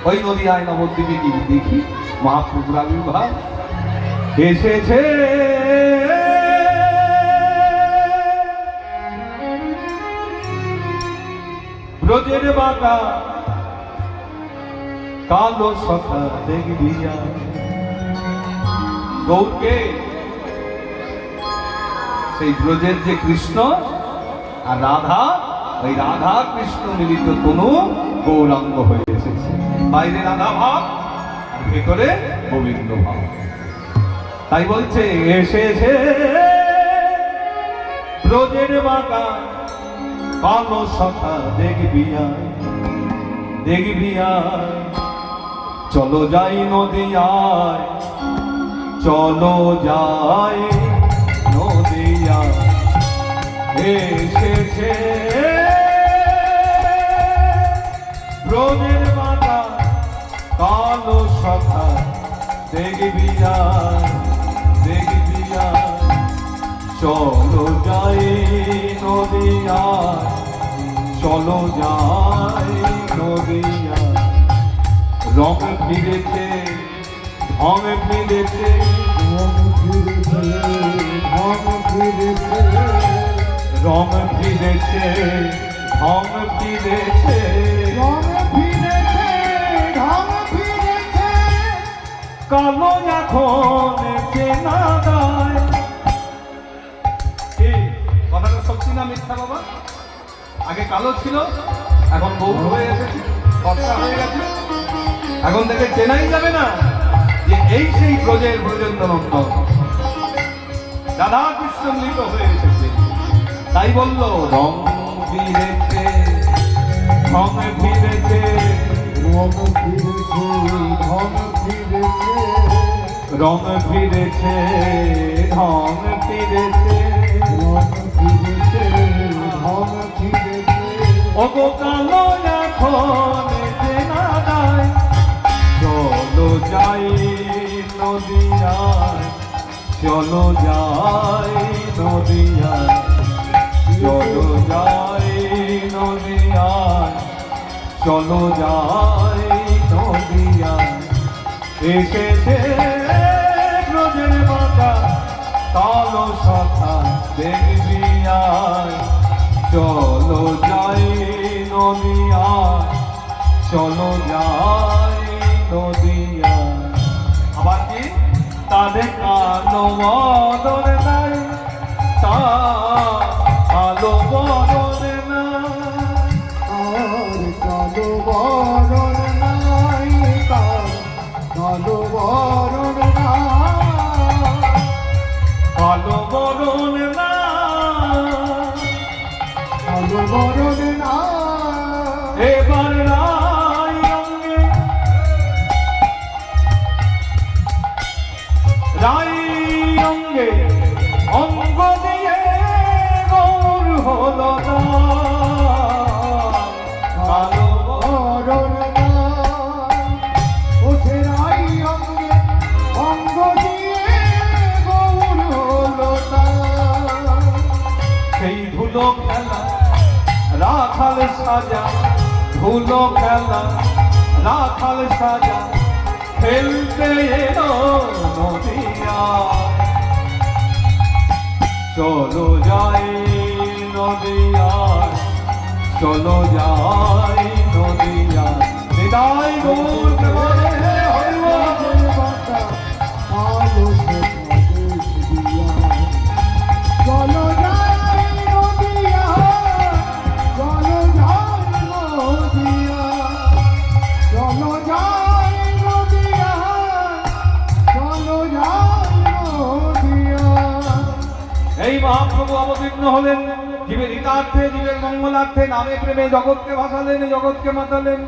ওই নদিয়ায় নবদ্বীপে কি দেখি মহাপ্রভুর আবির্ভাব এসেছে। ব্রজের বাঁকা কালো সখা দেখবি গৌরকে, সেই ব্রজের যে কৃষ্ণ আর রাধা, ওই রাধা কৃষ্ণ মিলিত তনু গৌরাঙ্গ হয়ে এসেছে। বাইরে রাধা ভাব আর ভেতরে গোবিন্দ ভাব। তাই বলছে এসেছে ব্রজের বাঁকা কালো সখা দেখবি দেখবি। চলো যাই নদিয়ায়, চলো যাই নদিয়ায় এসেছে ব্রজের বাঁকা কালো সখা দেখবি দেখবি। চলো যাই নদিয়ায়, চলো যাই নদিয়ায়। রং ফিরেছে ঢং ফিরেছে, রং ফিরেছে ঢং ফিরেছে, রং ফিরেছে ঢং ফিরেছে, রং ফিরেছে ঢং ফিরেছে। কালো এখন চেনা গায়। এই কথাটা সত্যি না মিথ্যা বাবা? আগে কালো ছিল, এখন গৌর হয়ে এসেছে, ফর্সা হয়ে গেছে। এখন থেকে চেনাই যাবে না যে এই সেই ব্রজের ব্রজেন্দ্রনন্দন রাধা কৃষ্ণ মিলিত হয়ে এসেছে। তাই বলল রং ফিরেছে ঢং ফিরেছে, রং ফিরেছে ঢং ফিরেছে, রং ফিরেছে ঢং ফিরেছে, রং ফিরেছে ঢং ফিরেছে। ওগো কালো এখন চেনা যায়। চলো যাই নদিয়ায়, চলো যাই নদিয়ায়, চলো যাই নদিয়ায়, চলো যাই নদিয়ায়। এসেছে ব্রজের বাঁকা কালো সখা দেখবি আয়। চলো যাই নদিয়ায়, চলো যাই নদিয়ায়। আবার কি তাদের কালো বদন নাই, তা কালো বদন নাই, আর কালো বদন নাই, তার কালো বদন নাই, কালো বদন নাই, কালো বদন নাই। এবার রাই অঙ্গে, রাই অঙ্গে অঙ্গ দিয়ে গৌর হলো না। কালো বরণ নাই, ও সে রাই অঙ্গে অঙ্গ দিয়ে গৌর হলো না। সেই ধুলো খেলা রাখাল সাজা, ধুলো খেলা রাখাল সাজা খেলতে এলো নদিয়ায়। চলো যাই নদিয়ায়, চলো যাই নদিয়ায়। বিদায় গৌর প্রেমানন্দে হরিবল। চলো যাই নদিয়ায়, চলো যাই নদিয়ায়, চলো যাই নদিয়ায়, চলো যাই নদিয়ায়। এই মহাপ্রভু অবতীর্ণ হলেন জীবের হিতার্থে, জীবের মঙ্গলার্থে, নামে প্রেমে জগৎকে ভাসালেন, জগৎকে মাতালেন।